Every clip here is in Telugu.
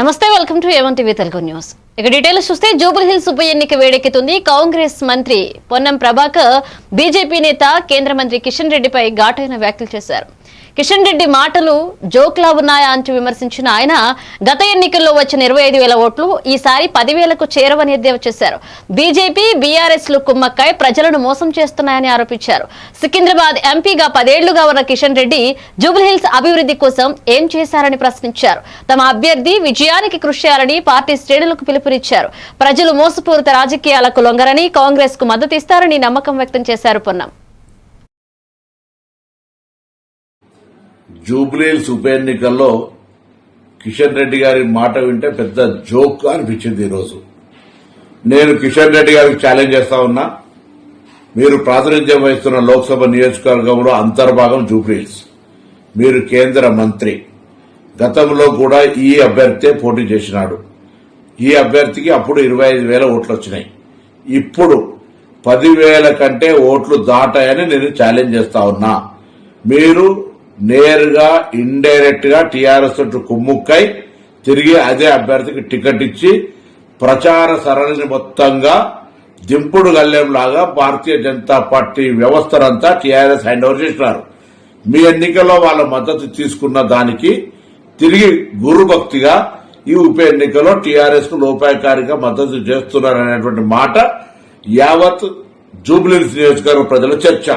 నమస్తే, welcome to A1 TV Telugu news. ఇక డీటెయిల్స్ చూస్తే జూబ్లీ హిల్స్ ఉప ఎన్నిక వేడెక్కుతుంది. కాంగ్రెస్ మంత్రి పొన్నం ప్రభాకర్ బీజేపీ నేత కేంద్ర మంత్రి కిషన్ రెడ్డిపై ఘాటైన వ్యాఖ్యలు చేశారు. కిషన్ రెడ్డి మాటలు జోక్లా ఉన్నాయా అంటూ విమర్శించిన ఆయన గత ఎన్నికల్లో వచ్చిన 25,000 ఓట్లు ఈసారి 10,000కు చేరవని ఎద్దేవా చేశారు. బీజేపీ బీఆర్ఎస్ లు కుమ్మక్కై ప్రజలను మోసం చేస్తున్నాయని ఆరోపించారు. సికింద్రాబాద్ ఎంపీగా 10 ఏళ్లుగా ఉన్న కిషన్ రెడ్డి జూబ్లీహిల్స్ అభివృద్ధి కోసం ఏం చేశారని ప్రశ్నించారు. తమ అభ్యర్థి విజయానికి కృషి చేయాలని పార్టీ శ్రేణులకు పిలుపునిచ్చారు. ప్రజలు మోసపూరిత రాజకీయాలకు లొంగరని, కాంగ్రెస్ కు మద్దతు ఇస్తారని నమ్మకం వ్యక్తం చేశారు పొన్నం. జూబ్లీహిల్స్ ఉప ఎన్నికల్లో కిషన్ రెడ్డి గారి మాట వింటే పెద్ద జోక్ అనిపించింది. ఈరోజు నేను కిషన్ రెడ్డి గారికి ఛాలెంజ్ చేస్తా ఉన్నా. మీరు ప్రాతినిధ్యం వహిస్తున్న లోక్సభ నియోజకవర్గంలో అంతర్భాగం జూబ్లీహిల్స్, మీరు కేంద్ర మంత్రి. గతంలో కూడా ఈ అభ్యర్థి పోటీ చేసినాడు. ఈ అభ్యర్థికి అప్పుడు 25,000 ఓట్లు వచ్చినాయి. ఇప్పుడు 10,000 కంటే ఓట్లు దాటాయని నేను ఛాలెంజ్ చేస్తా ఉన్నా. మీరు నేరుగా ఇండైరెక్ట్ గా టీఆర్ఎస్ తోటి కుమ్ముక్కై తిరిగి అదే అభ్యర్థికి టికెట్ ఇచ్చి ప్రచార సరళిని మొత్తంగా దింపుడు గల్లేంలాగా భారతీయ జనతా పార్టీ వ్యవస్థనంతా టీఆర్ఎస్ హ్యాండ్ ఓవర్ చేసినారు. మీ ఎన్నికల్లో వాళ్ళ మద్దతు తీసుకున్న దానికి తిరిగి గురుభక్తిగా ఈ ఉప ఎన్నికలో టీఆర్ఎస్ కు లోపాయకారిగా మద్దతు చేస్తున్నారనేటువంటి మాట యావత్ జూబ్లీహిల్స్ నియోజకవర్గ ప్రజల చర్చ.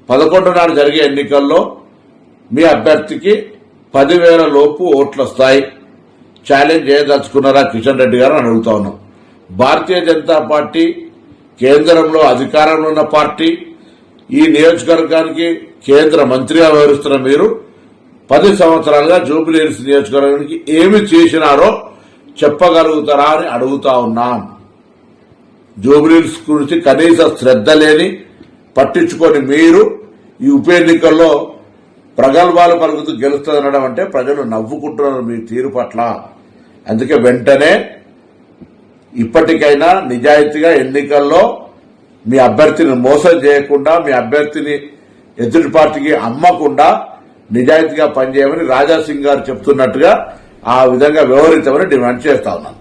11 నాడు జరిగే ఎన్నికల్లో మీ అభ్యర్థికి 10,000 లోపు ఓట్లు వస్తాయి. ఛాలెంజ్ చేయదలుచుకున్నారా కిషన్ రెడ్డి గారు అని అడుగుతా ఉన్నాం. భారతీయ జనతా పార్టీ కేంద్రంలో అధికారంలో ఉన్న పార్టీ. ఈ నియోజకవర్గానికి కేంద్ర మంత్రిగా వ్యవహరిస్తున్న మీరు 10 సంవత్సరాలుగా జూబ్లీహిల్స్ నియోజకవర్గానికి ఏమి చేసినారో చెప్పగలుగుతారా అని అడుగుతా ఉన్నాం. జూబ్లీహిల్స్ గురించి కనీస శ్రద్ధ లేని, పట్టించుకొని మీరు ఈ ఉప ఎన్నికల్లో ప్రగల్భాలు పలుకుతూ గెలుస్తుందనడం అంటే ప్రజలు నవ్వుకుంటున్నారు మీ తీరు పట్ల. అందుకే వెంటనే ఇప్పటికైనా నిజాయితీగా ఎన్నికల్లో మీ అభ్యర్థిని మోసం చేయకుండా, మీ అభ్యర్థిని ఎదుటి పార్టీకి అమ్మకుండా నిజాయితీగా పనిచేయమని రాజాసింగ్ గారు చెప్తున్నట్టుగా ఆ విధంగా వ్యవహరించమని డిమాండ్ చేస్తా ఉన్నాను.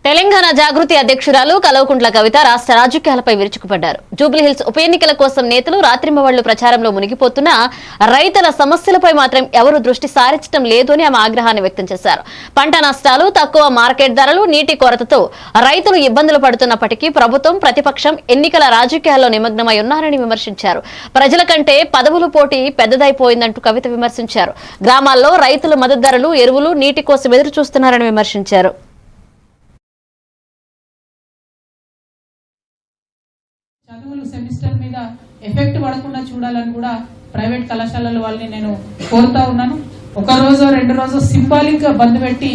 తెలంగాణ జాగృతి అధ్యక్షురాలు కల్వకుంట్ల కవిత రాష్ట్ర రాజకీయాలపై విరుచుకుపడ్డారు. జూబ్లీహిల్స్ ఉప ఎన్నికల కోసం నేతలు రాత్రింబవళ్లు ప్రచారంలో మునిగిపోతున్నా రైతుల సమస్యలపై మాత్రం ఎవరూ దృష్టి సారించడం లేదు అని ఆమె ఆగ్రహాన్ని వ్యక్తం చేశారు. పంట నష్టాలు, తక్కువ మార్కెట్ ధరలు, నీటి కొరతతో రైతులు ఇబ్బందులు పడుతున్నప్పటికీ ప్రభుత్వం, ప్రతిపక్షం ఎన్నికల రాజకీయాల్లో నిమగ్నమై ఉన్నారని విమర్శించారు. ప్రజల కంటే పదవుల పోటీ పెద్దదైపోయిందంటూ కవిత విమర్శించారు. గ్రామాల్లో రైతులు మద్దతు ధరలు, ఎరువులు, నీటి కోసం ఎదురు చూస్తున్నారని విమర్శించారు. చదువులు సెమిస్టర్ మీద ఎఫెక్ట్ పడకుండా చూడాలని కూడా ప్రైవేట్ కళాశాలల వాళ్ళని నేను కోరుతా ఉన్నాను. 1 రోజు 2 రోజు సింబాలిక్ గా బంద్ పెట్టి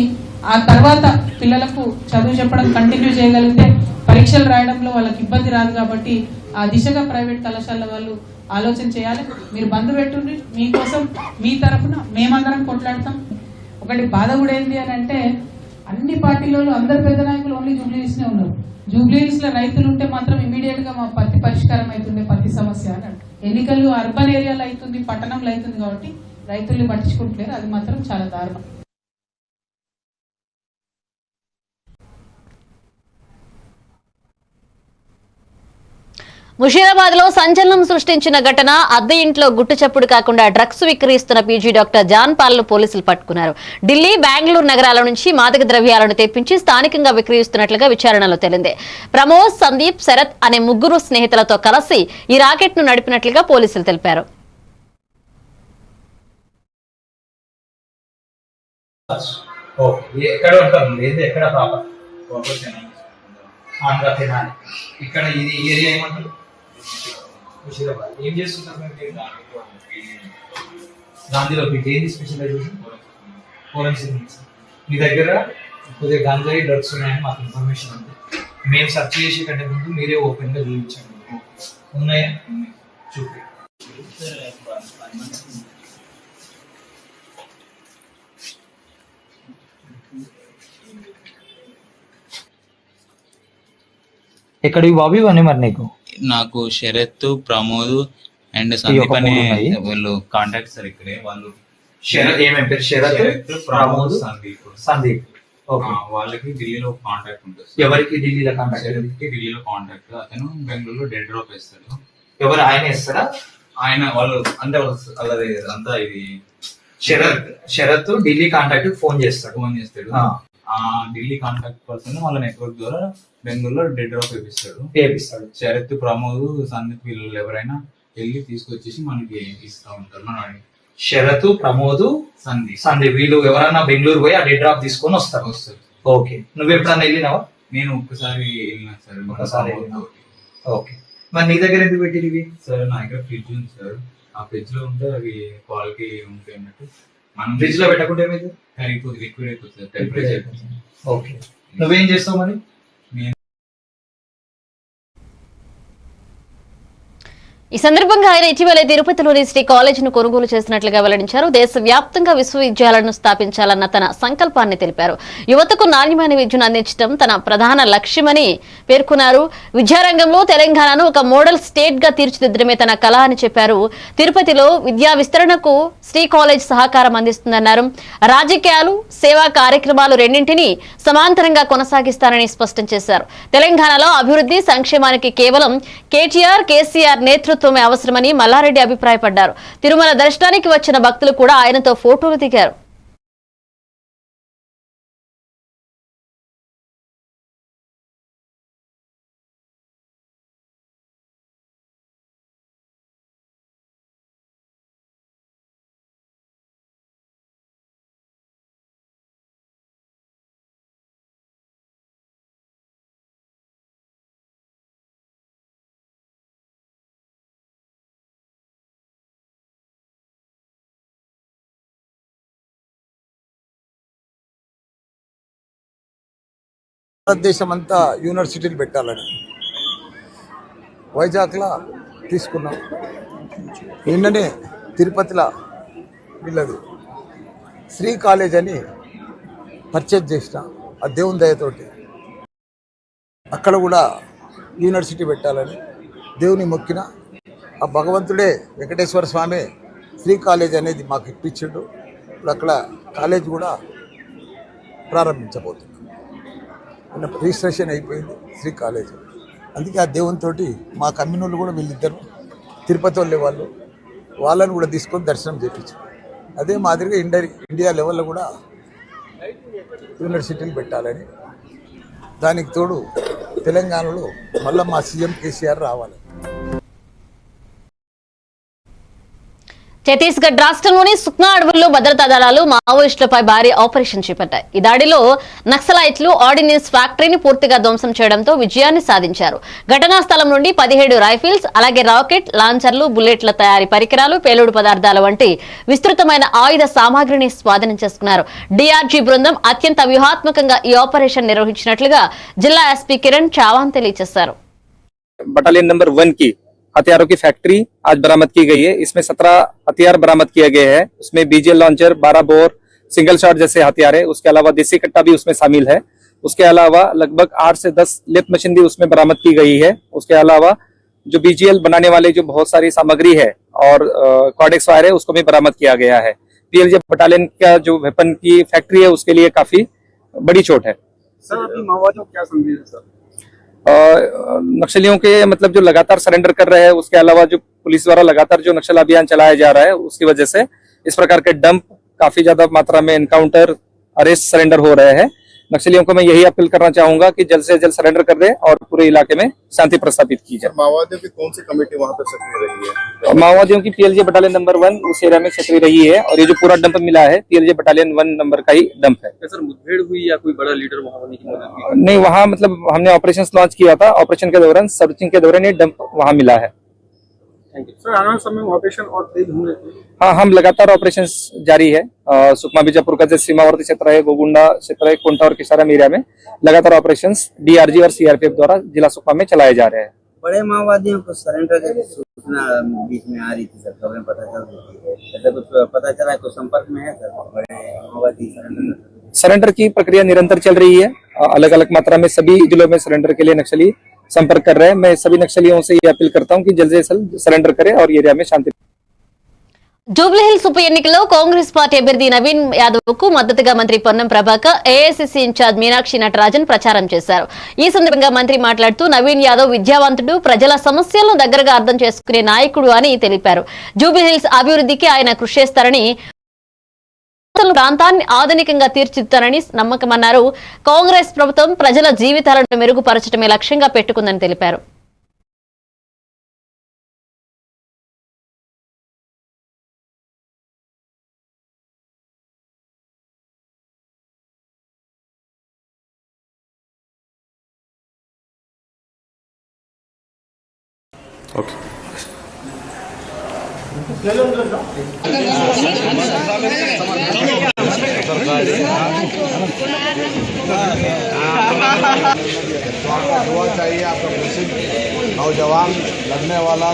ఆ తర్వాత పిల్లలకు చదువు చెప్పడం కంటిన్యూ చేయగలిగితే పరీక్షలు రాయడంలో వాళ్ళకి ఇబ్బంది రాదు. కాబట్టి ఆ దిశగా ప్రైవేట్ కళాశాల వాళ్ళు ఆలోచన చేయాలి. మీరు బంద్ పెట్టుండి మీకోసం మీ తరఫున మేమందరం కొట్లాడతాం. ఒకటి బాధ కూడా ఏంటి అని అంటే, అన్ని పార్టీలలో అందరు పెద్ద నాయకులు ఓన్లీ జూబ్లీహిల్స్ నే ఉన్నారు. జూబ్లీహిల్స్ లో రైతులు ఉంటే మాత్రం ఇమీడియట్ గా మా పత్తి పరిష్కారం అవుతుంది, పత్తి సమస్య అన్నాడు. ఎన్నికలు అర్బన్ ఏరియాలో అవుతుంది, పట్టణంలో అవుతుంది కాబట్టి రైతుల్ని పట్టించుకుంటలేరు. అది మాత్రం చాలా దారుణం. ముషీరాబాద్ లో సంచలనం సృష్టించిన ఘటన. అద్దె ఇంట్లో గుట్టు చప్పుడు కాకుండా డ్రగ్స్ విక్రయిస్తున్న పీజీ డాక్టర్ జాన్ పాల్ ను పోలీసులు పట్టుకున్నారు. ఢిల్లీ, బెంగళూరు నగరాల నుంచి మాదక ద్రవ్యాలను తెప్పించి స్థానికంగా విక్రయిస్తున్నట్లుగా విచారణలో తేలింది. ప్రమోద్, సందీప్, శరత్ అనే 3 స్నేహితులతో కలిసి ఈ రాకెట్ ను నడిపినట్లుగా పోలీసులు తెలిపారు. ఇక్కడ ఇది ఏరియా ఏమంటారు? ఏం చేస్తుంటారు గాంధీలో? మీకు ఏంటి స్పెషలైజేషన్? ఫోరెన్సిక్. మీ దగ్గర కొద్దిగా గంజాయి, డ్రగ్స్ ఉన్నాయని మాకు ఇన్ఫర్మేషన్ ఉంది. మేము సెర్చ్ చేసే కంటే ముందు మీరే ఓపెన్ గా చూపించండి. ఉన్నాయా? చూపి. ఎక్కడివి బాబు ఇవన్నీ? మరి నీకు నాకు శరత్, ప్రమోద్ అండ్ సందీప్ అనే వాళ్ళు కాంటాక్ట్ సార్. ఇక్కడే వాళ్ళు శరత్ ఏమేమి పేరు? శరత్, ప్రమోద్, సందీప్. ఓకే. వాళ్ళకి ఢిల్లీలో కాంటాక్ట్ ఉంటుంది. ఎవరికి ఢిల్లీలో కాంటాక్ట్? శరత్కి ఢిల్లీలో కాంటాక్ట్. అతను బెంగళూరులో డెడ్ డ్రాప్ వేస్తాడు. ఎవరు ఆయన ఇస్తారా? ఆయన వాళ్ళు అంటే వాళ్ళది అంతా ఇది శరత్ ఢిల్లీ కాంటాక్ట్ ఫోన్ చేస్తాడు. ఫోన్ చేస్తాడు. ఆ ఢిల్లీ కాంటాక్ట్ పర్సన్ వాళ్ళ నెట్వర్క్ ద్వారా బెంగళూరులో డెడ్ డ్రాప్ వేపిస్తాడు. శరత్, ప్రమోద్, సందీప్ వీళ్ళు ఎవరైనా వెళ్ళి తీసుకొచ్చేసి మనకి ఇస్తా ఉంటారు. మనం శరత్, ప్రమోద్, సందీప్ వీళ్ళు ఎవరైనా బెంగళూరు పోయి ఆ డెడ్ డ్రాప్ తీసుకొని వస్తారు. ఓకే. నువ్వు ఎప్పుడన్నా వెళ్ళినావా? నేను ఒక్కసారి వెళ్ళినా సార్. ఒకసారి. ఓకే. మరి నీ దగ్గర ఎందుకు పెట్టిరు ఇవి? సార్ నా దగ్గర ఫ్రిడ్జ్ ఉంది సార్. ఆ ఫ్రిడ్జ్ లో ఉంటే అవి క్వాలిటీ ఉంటాయి అన్నట్టు. మనం ఫ్రిడ్జ్ లో పెట్టకుంటే ఏమైంది? కరిగిపోతుంది, లిక్విడ్ అయిపోతుంది టెంపరేచర్. ఓకే. నువ్వేం చేస్తావు మరి? ఈ సందర్భంగా ఆయన ఇటీవలే తిరుపతిలోని శ్రీ కాలేజీను కొనుగోలు చేసినట్లుగా వెల్లడించారు. దేశవ్యాప్తంగా విశ్వవిద్యాలయాలను స్థాపించాలన్న తన సంకల్పాన్ని తెలిపారు. యువతకు నాణ్యమైన విద్యను అందించడం తన ప్రధాన లక్ష్యమని పేర్కొన్నారు. విద్యారంగంలో తెలంగాణను ఒక మోడల్ స్టేట్ గా తీర్చిదిద్దడమే తన కళ అని చెప్పారు. తిరుపతిలో విద్యా విస్తరణకు శ్రీ కాలేజ్ సహకారం అందిస్తుందన్నారు. రాజకీయాలు, సేవా కార్యక్రమాలు రెండింటినీ సమాంతరంగా కొనసాగిస్తారని స్పష్టం చేశారు. తెలంగాణలో అభివృద్ధి, సంక్షేమానికి కేవలం కేసీఆర్ నేతృత్వం అవసరమని మల్లారెడ్డి అభిప్రాయపడ్డారు. తిరుమల దర్శనానికి వచ్చిన భక్తులు కూడా ఆయనతో ఫోటోలు దిగారు. భారతదేశమంతా యూనివర్సిటీలు పెట్టాలని వైజాగ్లో తీసుకున్నాం. నిన్ననే తిరుపతిలో వీళ్ళది శ్రీ కాలేజ్ అని పర్చేజ్ చేసిన ఆ దేవుని దయతోటి అక్కడ కూడా యూనివర్సిటీ పెట్టాలని దేవుని మొక్కిన ఆ భగవంతుడే వెంకటేశ్వర స్వామి శ్రీ కాలేజ్ అనేది మాకు ఇప్పించిండు. ఇప్పుడు అక్కడ కాలేజ్ కూడా ప్రారంభించబోతున్నాం. రిజిస్ట్రేషన్ అయిపోయింది శ్రీ కాలేజ్. అందుకే ఆ దేవునితో మా కమ్యూనిటీలు కూడా వీళ్ళిద్దరు తిరుపతి వాళ్ళని కూడా తీసుకొని దర్శనం చేయించారు. అదే మాదిరిగా ఇండియా లెవెల్లో కూడా యూనివర్సిటీలు పెట్టాలని, దానికి తోడు తెలంగాణలో మళ్ళీ మా సీఎం కేసీఆర్ రావాలి. ఛత్తీస్గఢ్ రాష్ట్రంలోని సుక్నా అడవుల్లో భద్రతా దళాలు మావోయిస్టులపై భారీ ఆపరేషన్ చేపట్టాయి. ఈ దాడిలో నక్సలైట్లు ఆర్డినెన్స్ ఫ్యాక్టరీని పూర్తిగా ధ్వంసం చేయడంతో విజయాన్ని సాధించారు. ఘటనా స్థలం నుండి 17 రైఫిల్స్, అలాగే రాకెట్ లాంచర్లు, బుల్లెట్ల తయారీ పరికరాలు, పేలుడు పదార్థాల వంటి విస్తృతమైన ఆయుధ సామాగ్రిని స్వాధీనం చేసుకున్నారు. డీఆర్జీ బృందం అత్యంత వ్యూహాత్మకంగా ఈ ఆపరేషన్ నిర్వహించినట్లుగా జిల్లా ఎస్పీ కిరణ్ చావాన్ తెలియజేశారు. बटालियन नंबर 1 की हथियारों की फैक्ट्री आज बरामद की गई है। इसमें 17 हथियार बरामद किए गए हैं। उसमें BGL launcher, 12 bore, single shot जैसे हथियार है। उसके अलावा देसी कट्टा भी उसमें शामिल है। उसके अलावा लगभग 8 से 10 लेथ मशीन भी उसमें बरामद की गई है। उसके अलावा जो बीजीएल बनाने वाले जो बहुत सारी सामग्री है और कॉर्डेक्स वायर है उसको भी बरामद किया गया है। पीएलजे बटालियन का जो वेपन की फैक्ट्री है उसके लिए काफी बड़ी चोट है। सर अभी माओवादियों को क्या संदेश है सर? नक्सलियों के मतलब जो लगातार सरेंडर कर रहे हैं, उसके अलावा जो पुलिस द्वारा लगातार जो नक्सल अभियान चलाया जा रहा है उसकी वजह से इस प्रकार के डंप, काफी ज्यादा मात्रा में एनकाउंटर, अरेस्ट, सरेंडर हो रहे हैं। नक्सलियों को मैं यही अपील करना चाहूंगा कि जल्द से जल्द सरेंडर कर दें और पूरे इलाके में शांति प्रस्थापित की जाए। माओवादियों की कौन सी कमेटी वहाँ पर सक्रिय रही है? माओवादियों की पीएलजे बटालियन नंबर 1 उस एरिया में सक्रिय रही है और ये जो पूरा डंप मिला है पीएलजे बटालियन 1 नंबर का ही डंप है। सर मुठभेड़ हुई या कोई बड़ा लीडर वहाँ होने की मदद की? नहीं, वहाँ मतलब हमने ऑपरेशन लॉन्च किया था। ऑपरेशन के दौरान, सर्चिंग के दौरान ये डंप वहाँ मिला है। सर आने वाले समय में ऑपरेशन और तेज होंगे? हाँ, हम लगातार ऑपरेशन जारी है। सुकमा बीजापुर का जो सीमावर्ती क्षेत्र है, गोगुंडा क्षेत्र है, कोंटा और किसाराम एरिया में लगातार ऑपरेशन डीआरजी और सीआरपीएफ द्वारा जिला सुकमा में चलाए जा रहे हैं। बड़े माओवादियों को सरेंडर की सूचना बीच में आ रही थी सर, खबरें पता चल रही थी, ऐसा कुछ पता चला? कुछ संपर्क में है सर बड़े माओवादी सरेंडर की प्रक्रिया निरंतर चल रही है। अलग अलग मात्रा में सभी जिलों में सरेंडर के लिए नक्सली संपर्क कर रहे हैं। मैं सभी नक्सलियों से ये अपील करता हूं कि जल्द से जल्द सरेंडर करें और एरिया में शांति జూబ్లీహిల్స్ ఉప ఎన్నికల్లో కాంగ్రెస్ పార్టీ అభ్యర్థి నవీన్ యాదవ్ కు మద్దతుగా మంత్రి పొన్నం ప్రభాకర్, ఏఐసీసీ ఇన్ఛార్జ్ మీనాక్షి నటరాజన్ ప్రచారం చేశారు. ఈ సందర్భంగా మంత్రి మాట్లాడుతూ నవీన్ యాదవ్ విద్యావంతుడు, ప్రజల సమస్యలను దగ్గరగా అర్థం చేసుకునే నాయకుడు అని తెలిపారు. జూబ్లీహిల్స్ అభివృద్ధికి ఆయన కృషి చేస్తారని, ప్రాంతాన్ని ఆధునికంగా తీర్చిదిద్దుతారని నమ్మకమన్నారు. కాంగ్రెస్ ప్రభుత్వం ప్రజల జీవితాలను మెరుగుపరచడమే లక్ష్యంగా పెట్టుకుందని తెలిపారు. चाहिए आपका प्रसिद्ध नौजवान लड़ने वाला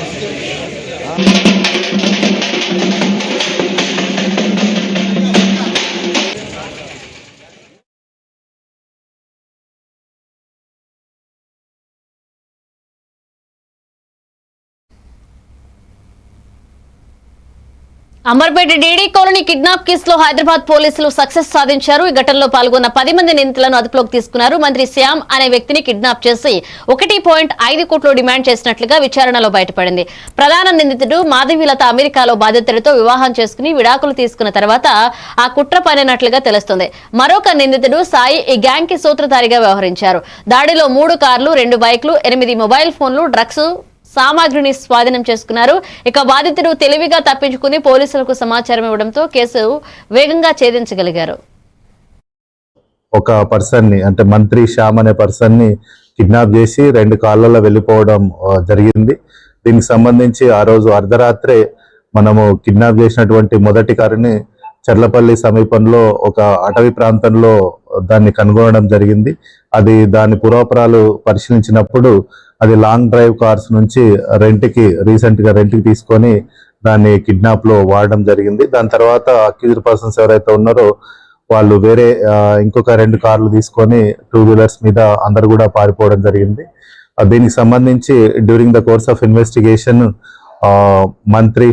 అమర్పేట డీడీ కాలనీ కిడ్నాప్ కేసులో హైదరాబాద్ పోలీసులు సక్సెస్ సాధించారు. ఈ ఘటనలో పాల్గొన్న 10 మంది నిందితులను అదుపులోకి తీసుకున్నారు. మంత్రి శ్యామ్ అనే వ్యక్తిని కిడ్నాప్ చేసి 1.5 కోట్లు డిమాండ్ చేసినట్లుగా విచారణలో బయటపడింది. ప్రధాన నిందితుడు మాధవీలత అమెరికాలో బాధితుడితో వివాహం చేసుకుని విడాకులు తీసుకున్న తర్వాత ఆ కుట్ర పనినట్లుగా తెలుస్తుంది. మరొక నిందితుడు సాయి ఈ గ్యాంగ్ కి సూత్రధారిగా వ్యవహరించారు. దాడిలో 3 కార్లు, 2 బైక్లు, 8 మొబైల్ ఫోన్లు, డ్రగ్స్ సామాగ్రిని స్వాధీనం చేసుకున్నారు. ఇక బాధితుడు తెలివిగా తప్పించుకుని పోలీసులకు సమాచారం ఇవ్వడంతో కేసు వేగంగా ఛేదించగలిగారు. ఒక పర్సన్ ని అంటే మంత్రి శ్యామ్ అనే పర్సన్ ని కిడ్నాప్ చేసి 2 కార్లలో వెళ్ళిపోవడం జరిగింది. దీనికి సంబంధించి ఆ రోజు అర్ధరాత్రే మనము కిడ్నాప్ చేసినటువంటి మొదటి కారుని చర్లపల్లి సమీపంలో ఒక అటవీ ప్రాంతంలో దాన్ని కనుగొనడం జరిగింది. అది దాని పూర్వపరాలు పరిశీలించినప్పుడు అది లాంగ్ డ్రైవ్ కార్స్ నుంచి రీసెంట్ గా రెంట్కి తీసుకొని దాన్ని కిడ్నాప్ లో వాడడం జరిగింది. దాని తర్వాత అక్యూజ్డ్ పర్సన్స్ ఎవరైతే ఉన్నారో వాళ్ళు వేరే ఇంకొక 2 కార్లు తీసుకొని 2 వీలర్స్ మీద అందరు కూడా పారిపోవడం జరిగింది. దీనికి సంబంధించి during the course of investigation మంత్రి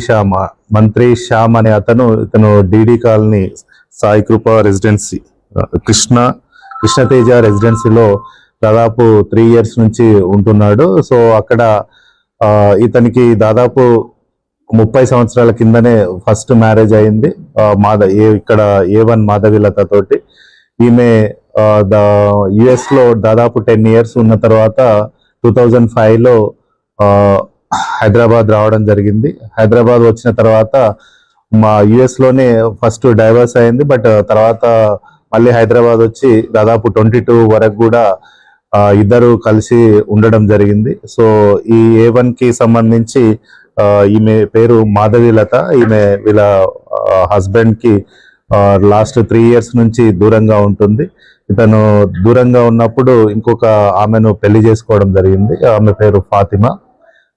శ్యామ్ అనే ఇతను డీడీ కాలనీ సాయి కృప రెసిడెన్సీ కృష్ణతేజ రెసిడెన్సీలో దాదాపు 3 ఇయర్స్ నుంచి ఉంటున్నాడు. సో అక్కడ ఇతనికి దాదాపు 30 సంవత్సరాల కిందనే ఫస్ట్ మ్యారేజ్ అయింది ఇక్కడ A1 మాధవీలత తోటి. ఈమె US లో దాదాపు 10 ఇయర్స్ ఉన్న తర్వాత 2005లో హైదరాబాద్ రావడం జరిగింది. హైదరాబాద్ వచ్చిన తర్వాత మా US లోనే ఫస్ట్ డైవర్స్ అయింది. బట్ తర్వాత మళ్ళీ హైదరాబాద్ వచ్చి దాదాపు 22 వరకు కూడా ఇద్దరు కలిసి ఉండడం జరిగింది. సో ఈ A1 కి సంబంధించి ఈమె పేరు మాధవీలత. ఈమె వీళ్ళ హస్బెండ్ కి లాస్ట్ 3 ఇయర్స్ నుంచి దూరంగా ఉంటుంది. ఇతను దూరంగా ఉన్నప్పుడు ఇంకొక ఆమెను పెళ్లి చేసుకోవడం జరిగింది. ఆమె పేరు ఫాతిమా.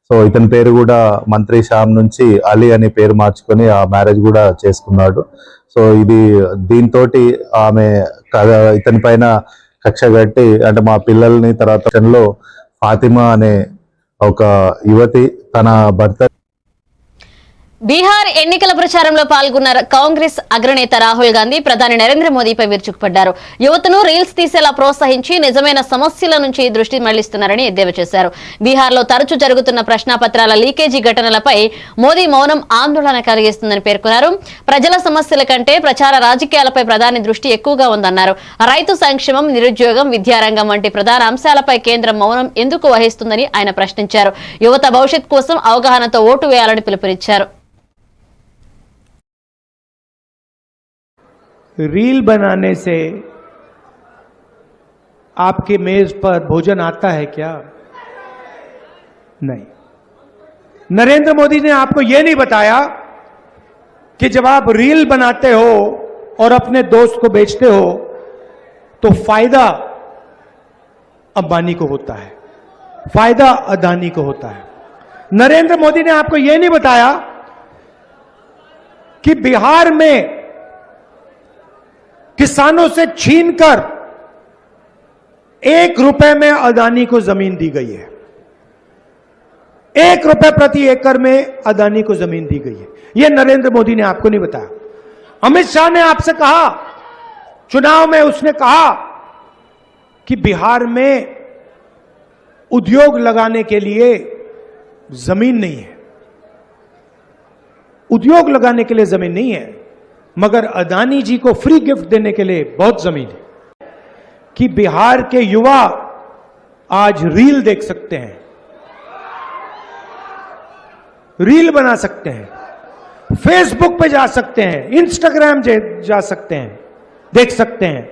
సో ఇతని పేరు కూడా మంత్రి శ్యామ్ నుంచి అలీ అనే పేరు మార్చుకొని ఆ మ్యారేజ్ కూడా చేసుకున్నాడు. సో దీంతో ఆమె ఇతని పైన కక్ష కట్టి అంటే మా పిల్లల్ని తర్వాత ఫాతిమా అనే ఒక యువతి తన భర్త బీహార్ ఎన్నికల ప్రచారంలో పాల్గొన్న కాంగ్రెస్ అగ్రనేత రాహుల్ గాంధీ ప్రధాని నరేంద్ర మోదీపై విరుచుకుపడ్డారు. యువతను రీల్స్ తీసేలా ప్రోత్సహించి నిజమైన సమస్యల నుంచి దృష్టి మళ్లిస్తున్నారని ఎద్దేవా చేశారు. బీహార్లో తరచూ జరుగుతున్న ప్రశ్నాపత్రాల లీకేజీ ఘటనలపై మోదీ మౌనం ఆందోళన కలిగిస్తుందని పేర్కొన్నారు. ప్రజల సమస్యల కంటే ప్రచార రాజకీయాలపై ప్రధాని దృష్టి ఎక్కువగా ఉందన్నారు. రైతు సంక్షేమం, నిరుద్యోగం, విద్యారంగం వంటి ప్రధాన అంశాలపై కేంద్రం మౌనం ఎందుకు వహిస్తుందని ఆయన ప్రశ్నించారు. యువత భవిష్యత్ కోసం అవగాహనతో ఓటు వేయాలని పిలుపునిచ్చారు. रील बनाने से आपके मेज पर भोजन आता है क्या? नहीं। नरेंद्र मोदी ने आपको यह नहीं बताया कि जब आप रील बनाते हो और अपने दोस्त को बेचते हो तो फायदा अंबानी को होता है, फायदा अदानी को होता है। नरेंद्र मोदी ने आपको यह नहीं बताया कि बिहार में किसानों से छीनकर 1 रुपए में अदानी को जमीन दी गई है। ₹1 प्रति एकड़ में अदानी को जमीन दी गई है। यह नरेंद्र मोदी ने आपको नहीं बताया। अमित शाह ने आपसे कहा, चुनाव में उसने कहा कि बिहार में उद्योग लगाने के लिए जमीन नहीं है, उद्योग लगाने के लिए जमीन नहीं है, मगर अदानी जी को फ्री गिफ्ट देने के लिए बहुत जमीन है कि बिहार के युवा आज रील देख सकते हैं, रील बना सकते हैं, फेसबुक पे जा सकते हैं, इंस्टाग्राम जा सकते हैं, देख सकते हैं।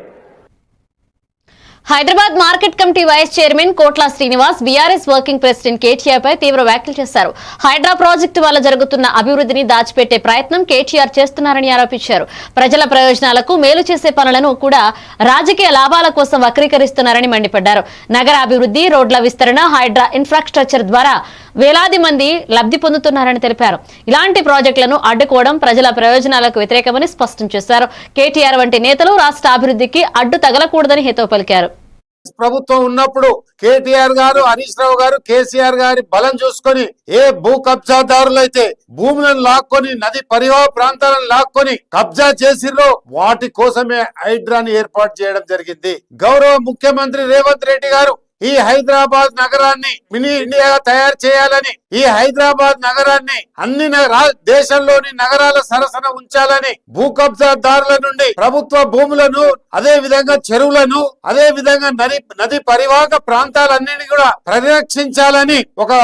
Hyderabad market committee vice chairman Kotla Srinivas BRS working president KTR పై తీవ్ర వ్యాఖ్యలు చేశారు. హైడ్రా ప్రాజెక్టు వల్ల జరుగుతున్న అభివృద్ధిని దాచిపెట్టే ప్రయత్నం కేటీఆర్ చేస్తున్నారని ఆరోపించారు. ప్రజల ప్రయోజనాలకు మేలు చేసే పనులను కూడా రాజకీయ లాభాల కోసం వక్రీకరిస్తున్నారని మండిపడ్డారు. నగర అభివృద్ధి, రోడ్ల విస్తరణ, హైడ్రా ఇన్ఫ్రాస్ట్రక్చర్ ద్వారా వేలాది మంది లబ్ధి పొందుతున్నారని తెలిపారు. ఇలాంటి ప్రాజెక్టులను అడ్డుకోవడం ప్రజల ప్రయోజనాలకు వ్యతిరేకమని స్పష్టం చేశారు. కేటీఆర్ వంటి నేతలు రాష్ట్ర అభివృద్ధికి అడ్డు తగలకూడదని హితవు పలికారు. ప్రభుత్వం ఉన్నప్పుడు కేటీఆర్ గారు, హరీష్ రావు గారు, కేసీఆర్ గారి బలం చూసుకొని ఏ భూ కబ్జాదారులైతే భూములను లాక్కొని నది పరివాహ ప్రాంతాలను లాక్కొని కబ్జా చేసిర్రో వాటి కోసమే హైడ్రాని ఏర్పాటు చేయడం జరిగింది. గౌరవ ముఖ్యమంత్రి రేవంత్ రెడ్డి గారు ఈ హైదరాబాద్ నగరాన్ని మినీ ఇండియాగా తయారు చేయాలని, ఈ హైదరాబాద్ నగరాన్ని అన్ని దేశంలోని నగరాల సరసన ఉంచాలని, భూ కబ్జాదారుల నుండి ప్రభుత్వ భూములను, అదే విధంగా చెరువులను, అదే విధంగా నది పరివాహక ప్రాంతాలన్నింటినీ కూడా పరిరక్షించాలని ఒక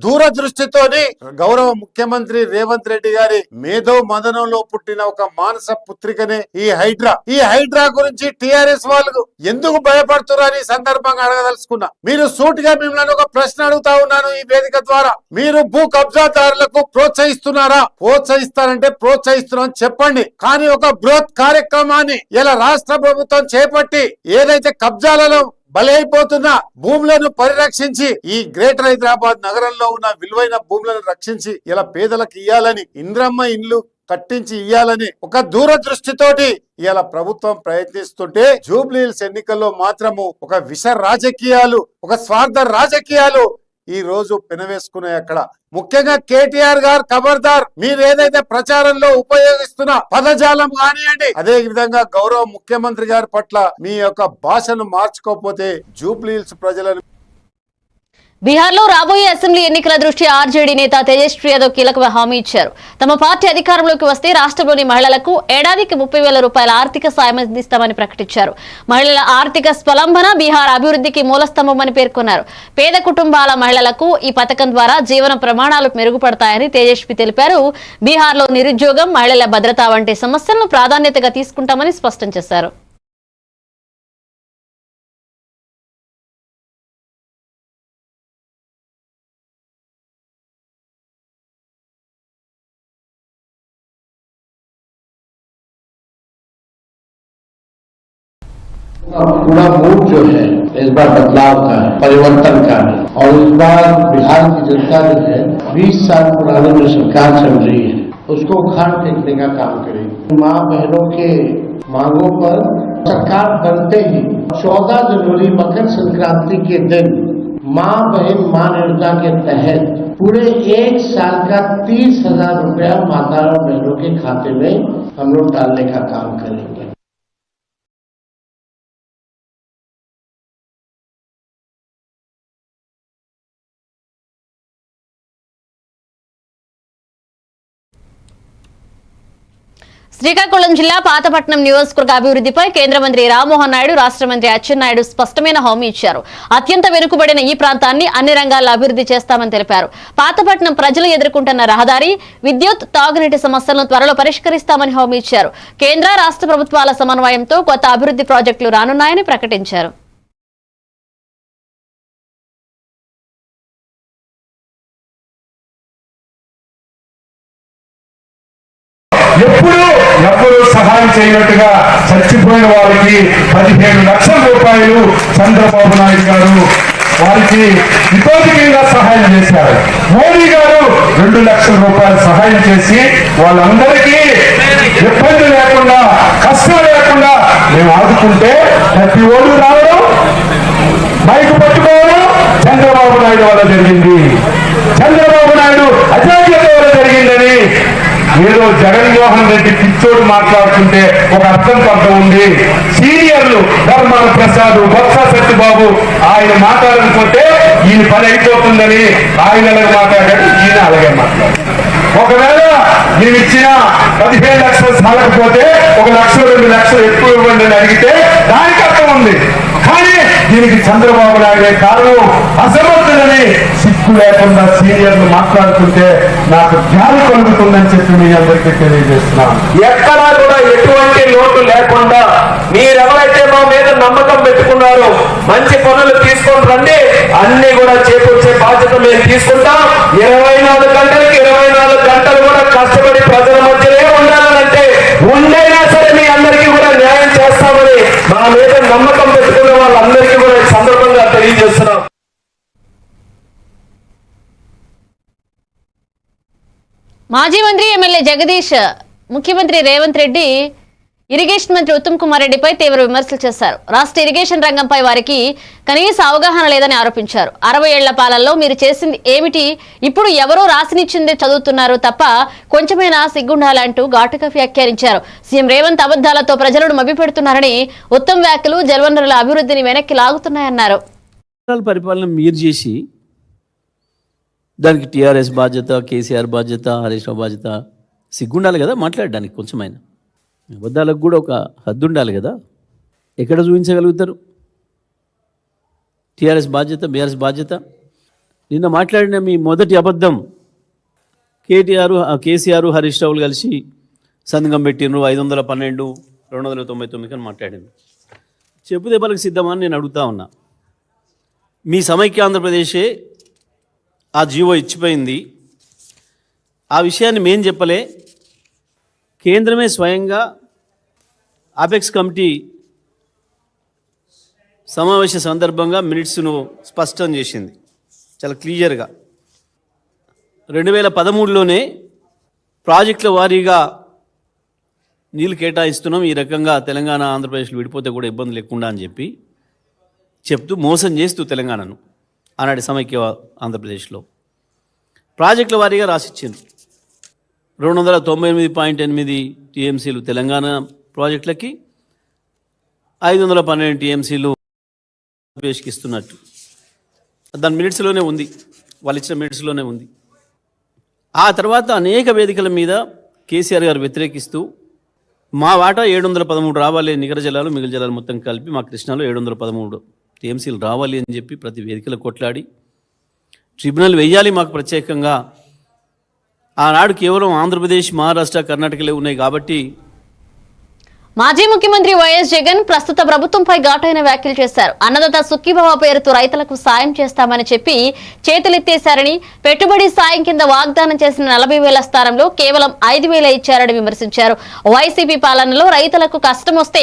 దూరదృష్టితోని గౌరవ ముఖ్యమంత్రి రేవంత్ రెడ్డి గారి మేధో మదనంలో పుట్టిన ఒక మానస పుత్రికనే ఈ హైడ్రా. ఈ హైడ్రా గురించి టిఆర్ఎస్ వాళ్ళు ఎందుకు భయపడుతున్నారని సందర్భంగా అడగదలుచుకున్నా. మీరు సూటిగా మిమ్మల్ని ఒక ప్రశ్న అడుగుతా ఉన్నాను ఈ వేదిక ద్వారా. మీరు భూ కబ్జాదారులకు ప్రోత్సహిస్తున్నారా? ప్రోత్సహిస్తారంటే ప్రోత్సహిస్తున్నారని చెప్పండి. కానీ ఒక బృహత్ కార్యక్రమాన్ని ఇలా రాష్ట్ర ప్రభుత్వం చేపట్టి ఏదైతే కబ్జాలలో బలైపోతున్న భూములను పరిరక్షించి ఈ గ్రేటర్ హైదరాబాద్ నగరంలో ఉన్న విలువైన భూములను రక్షించి ఇలా పేదలకు ఇయ్యాలని, ఇంద్రమ్మ ఇండ్లు కట్టించి ఇయ్యాలని ఒక దూరదృష్టితోటి ఇలా ప్రభుత్వం ప్రయత్నిస్తుంటే జూబ్లీహిల్స్ ఎన్నికల్లో మాత్రము ఒక విష రాజకీయాలు, ఒక స్వార్థ రాజకీయాలు ఈ రోజు పెనవేసుకున్నాయి. అక్కడ ముఖ్యంగా కేటీఆర్ గారు ఖబర్దార్, మీరు ఏదైతే ప్రచారంలో ఉపయోగిస్తున్న పదజాలం కానివ్వండి, అదే విధంగా గౌరవ ముఖ్యమంత్రి గారి పట్ల మీ యొక్క భాషను మార్చుకోకపోతే జూబ్లీహిల్స్ ప్రజలను. బీహార్లో రాబోయే అసెంబ్లీ ఎన్నికల దృష్ట్యా ఆర్జేడీ నేత తేజస్వి యాదవ్ కీలక హామీ ఇచ్చారు. తమ పార్టీ అధికారంలోకి వస్తే రాష్ట్రంలోని మహిళలకు ఏడాదికి 30,000 రూపాయల ఆర్థిక సాయం అందిస్తామని ప్రకటించారు. మహిళల ఆర్థిక స్వలంబన బీహార్ అభివృద్ధికి మూలస్తంభమని పేర్కొన్నారు. పేద కుటుంబాల మహిళలకు ఈ పథకం ద్వారా జీవన ప్రమాణాలు మెరుగుపడతాయని తేజస్వి తెలిపారు. బీహార్లో నిరుద్యోగం, మహిళల భద్రత వంటి సమస్యలను ప్రాధాన్యతగా తీసుకుంటామని స్పష్టం చేశారు. पूरा मूड जो है इस बार बदलाव का है, परिवर्तन का है। और इस बार बिहार की जनता जो है 20 साल पुरानी जो सरकार चल रही है उसको उखाड़ फेंकने का काम करेगी। माँ बहनों के मांगों पर सरकार बनते ही 14 जनवरी मकर संक्रांति के दिन माँ बहन माँ योजना के तहत पूरे 1 साल का 30,000 रुपया माता और बहनों के खाते में हम लोग डालने का काम करेंगे। శ్రీకాకుళం జిల్లా పాతపట్నం నియోజకవర్గ అభివృద్ధిపై కేంద్ర మంత్రి రామ్మోహన్ నాయుడు, రాష్ట్ర మంత్రి అచ్చెన్నాయుడు స్పష్టమైన హామీ ఇచ్చారు. అత్యంత వెనుకబడిన ఈ ప్రాంతాన్ని అన్ని రంగాల్లో అభివృద్ధి చేస్తామని తెలిపారు. పాతపట్నం ప్రజలు ఎదుర్కొంటున్న రహదారి, విద్యుత్, తాగునీటి సమస్యలను త్వరలో పరిష్కరిస్తామని హామీ ఇచ్చారు. కేంద్ర రాష్ట్ర ప్రభుత్వాల సమన్వయంతో కొత్త అభివృద్ధి ప్రాజెక్టులు రానున్నాయని ప్రకటించారు. ఎప్పుడు సహాయం చేయనట్టుగా చచ్చిపోయిన వారికి 15 లక్షల రూపాయలు చంద్రబాబు నాయుడు గారు వారికి వితోధికంగా సహాయం చేశారు. మోడీ గారు 2 లక్షల రూపాయలు సహాయం చేసి వాళ్ళందరికీ ఇబ్బంది లేకుండా, కష్టం లేకుండా మేము ఆదుకుంటే ప్రతి ఓడు రావడం, బైక్ పట్టుకోవడం చంద్రబాబు నాయుడు వల్ల జరిగింది. చంద్రబాబు నాయుడు అజాగ్రత్త వల్ల జరిగిందని ఏదో జగన్మోహన్ రెడ్డి పిచ్చోడు మాట్లాడుతుంటే ఒక అర్థం ఉంది. సీనియర్లు ధర్మాన ప్రసాద్, బొత్స సత్యబాబు ఆయన మాట్లాడకపోతే ఈయన పని అయిపోతుందని ఆయన మాట్లాడాడు, ఈయన అలాగే మాట్లాడారు. ఒకవేళ నేను ఇచ్చిన 15 లక్షలు సాలకపోతే 1 లక్ష 2 లక్షలు ఎక్కువ ఇవ్వండి అని అడిగితే దానికి అర్థం ఉంది. కానీ దీనికి చంద్రబాబు నాయుడే కారణం, అసమర్థులని సిగ్గు లేకుండా సీనియర్లు మాట్లాడుతుంటే నాకు ధ్యానం కలుగుతుందని చెప్పి మీ అందరికీ తెలియజేస్తున్నాను. ఎక్కడా కూడా ఎటువంటి లోటు లేకుండా మీరెవరైతే మా మీద నమ్మకం పెట్టుకున్నారో మంచి పనులు తీసుకొని రండి, అన్ని కూడా చేకూర్చే బాధ్యత మేము తీసుకుంటాం. 24 గంటలకి 24 గంటలు కూడా కష్టపడి ప్రజల మధ్యనే ఉండాలంటే ఉండైనా సరే మీ అందరికీ కూడా న్యాయం చేస్తామని మా మీద నమ్మకం పెట్టుకున్న వాళ్ళందరికీ కూడా ఈ సందర్భంగా తెలియజేస్తున్నాం. మాజీ మంత్రి ఎమ్మెల్యే జగదీష్ ముఖ్యమంత్రి రేవంత్ రెడ్డి ఇరిగేషన్ మంత్రి ఉత్తమ్ కుమార్ రెడ్డిపై తీవ్ర విమర్శలు చేశారు. రాష్ట్ర ఇరిగేషన్ రంగంపై వారికి కనీస అవగాహన లేదని ఆరోపించారు. 60 ఏళ్ల పాలనలో మీరు చేసింది ఏమిటి? ఇప్పుడు ఎవరో రాసినిచ్చిందే చదువుతున్నారు తప్ప కొంచెమైనా సిగ్గుండాలంటూ ఘాటుగా వ్యాఖ్యానించారు. సీఎం రేవంత్ అబద్దాలతో ప్రజలను మభ్యపెడుతున్నారని, ఉత్తమ్ వ్యాఖ్యలు జలవనరుల అభివృద్ధిని వెనక్కి లాగుతున్నాయన్నారు. పరిపాలన మీరు చేసి దానికి టీఆర్ఎస్ బాధ్యత, కేసీఆర్ బాధ్యత, హరీష్ రావు బాధ్యత, సిగ్గుండాలి కదా మాట్లాడడానికి. కొంచెమైనా అబద్ధాలకు కూడా ఒక హద్దు ఉండాలి కదా. ఎక్కడ చూపించగలుగుతారు? టీఆర్ఎస్ బాధ్యత, బీఆర్ఎస్ బాధ్యత. నిన్న మాట్లాడిన మీ మొదటి అబద్ధం, కేసీఆర్ హరీష్ రావులు కలిసి సంతకం పెట్టినరు 512 299 అని మాట్లాడింది. చెప్పు దెబ్బలకు సిద్ధమని నేను అడుగుతా ఉన్నా. మీ సమైక్య ఆంధ్రప్రదేశే ఆ జీవో ఇచ్చిపోయింది. ఆ విషయాన్ని మేం చెప్పలే, కేంద్రమే స్వయంగా అపెక్స్ కమిటీ సమావేశ సందర్భంగా మినిట్స్ను స్పష్టం చేసింది చాలా క్లియర్గా. 2013లోనే ప్రాజెక్టుల వారీగా నీళ్ళు కేటాయిస్తున్నాం, ఈ రకంగా తెలంగాణ ఆంధ్రప్రదేశ్లో విడిపోతే కూడా ఇబ్బంది లేకుండా అని చెప్పి చెప్తూ మోసం చేస్తూ తెలంగాణను ఆనాటి సమైక్య ఆంధ్రప్రదేశ్లో ప్రాజెక్టుల వారీగా రాసిచ్చింది. 298.8 టీఎంసీలు తెలంగాణ ప్రాజెక్టులకి, 512 టీఎంసీలు ఆంధ్రప్రదేశ్కి ఇస్తున్నట్టు దాని మినిట్స్లోనే ఉంది, వాళ్ళు ఇచ్చిన మినిట్స్లోనే ఉంది. ఆ తర్వాత అనేక వేదికల మీద కేసీఆర్ గారు వ్యతిరేకిస్తూ మా వాటా 713 రావాలి, నికర జలాలు మిగిలిన జలాలు మొత్తం కలిపి మా కృష్ణాలో 713 టీఎంసీలు రావాలి అని చెప్పి ప్రతి వేదికలో కొట్లాడి ట్రిబ్యునల్ వెయ్యాలి మాకు ప్రత్యేకంగా. ఆనాడు కేవలం ఆంధ్రప్రదేశ్, మహారాష్ట్ర, కర్ణాటకలే ఉన్నాయి కాబట్టి. మాజీ ముఖ్యమంత్రి వైఎస్ జగన్ ప్రస్తుత ప్రభుత్వంపై ఘాటైన వ్యాఖ్యలు చేశారు. అన్నదాత సుఖీభవ పేరుతో రైతులకు సాయం చేస్తామని చెప్పి చేతులెత్తేశారని, పెట్టుబడి సాయం కింద వాగ్దానం చేసిన 40,000 స్థానంలో కేవలం 5,000 ఇచ్చారని విమర్శించారు. వైసీపీ పాలనలో రైతులకు కష్టం వస్తే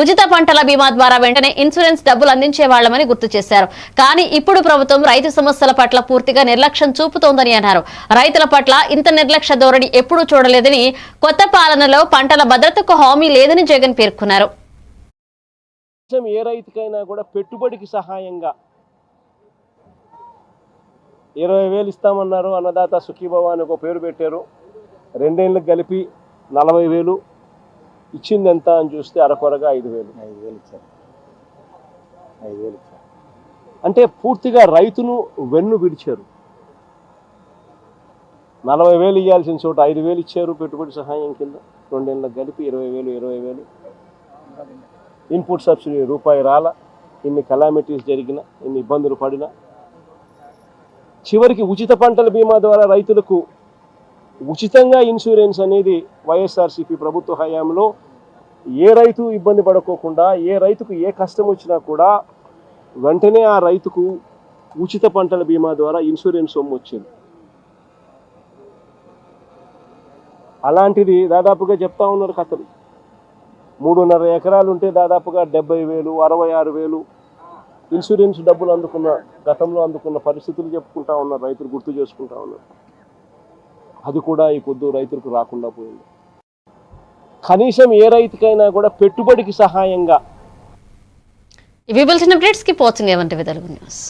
ఉచిత పంటల బీమా ద్వారా వెంటనే ఇన్సూరెన్స్ డబ్బులు అందించేవాళ్లమని గుర్తు చేశారు. కానీ ఇప్పుడు ప్రభుత్వం రైతు సమస్యల పట్ల పూర్తిగా నిర్లక్ష్యం చూపుతోందని అన్నారు. రైతుల పట్ల ఇంత నిర్లక్ష్య ధోరణి ఎప్పుడూ చూడలేదని, కొత్త పాలనలో పంటల భద్రతకు హామీ లేదని జగన్ పేర్కొన్నారు. ఏ రైతుకైనా కూడా పెట్టుబడికి సహాయంగా 20,000 ఇస్తామన్నారు. అన్నదాత సుఖీభవ అని ఒక పేరు పెట్టారు. 2 ఏళ్ళకి కలిపి 40,000 ఇచ్చింది ఎంత అని చూస్తే అరకొరగా 5,000 ఇచ్చారు. 5,000 ఇచ్చారు అంటే పూర్తిగా రైతును వెన్ను విడిచారు. 40,000 ఇవ్వాల్సిన చోట 5,000 ఇచ్చారు పెట్టుబడి సహాయం కింద. 2 ఏళ్ళకి కలిపి 20,000 ఇన్పుట్ సబ్సిడీ రూపాయి రాల. ఇన్ని కలామిటీస్ జరిగినా, ఇన్ని ఇబ్బందులు పడినా, చివరికి ఉచిత పంటల బీమా ద్వారా రైతులకు ఉచితంగా ఇన్సూరెన్స్ అనేది వైఎస్ఆర్సీపీ ప్రభుత్వ హయాంలో ఏ రైతు ఇబ్బంది పడుకోకుండా, ఏ రైతుకు ఏ కష్టం వచ్చినా కూడా వెంటనే ఆ రైతుకు ఉచిత పంటల బీమా ద్వారా ఇన్సూరెన్స్ సొమ్ము వచ్చింది. అలాంటిది దాదాపుగా చెప్తా ఉన్నారు కథలు. 3.5 ఎకరాలు ఉంటే దాదాపుగా 70,000, 66,000 ఇన్సూరెన్స్ డబ్బులు గతంలో అందుకున్న పరిస్థితులు చెప్పుకుంటా ఉన్నారు, రైతులు గుర్తు చేసుకుంటా ఉన్నారు. అది కూడా ఈ పొద్దు రైతులకు రాకుండా పోయింది. కనీసం ఏ రైతుకైనా కూడా పెట్టుబడికి సహాయంగా. ఇవి బులెటిన్ అప్డేట్స్ కి వాచింగ్ ఏమంటే తెలుగు న్యూస్.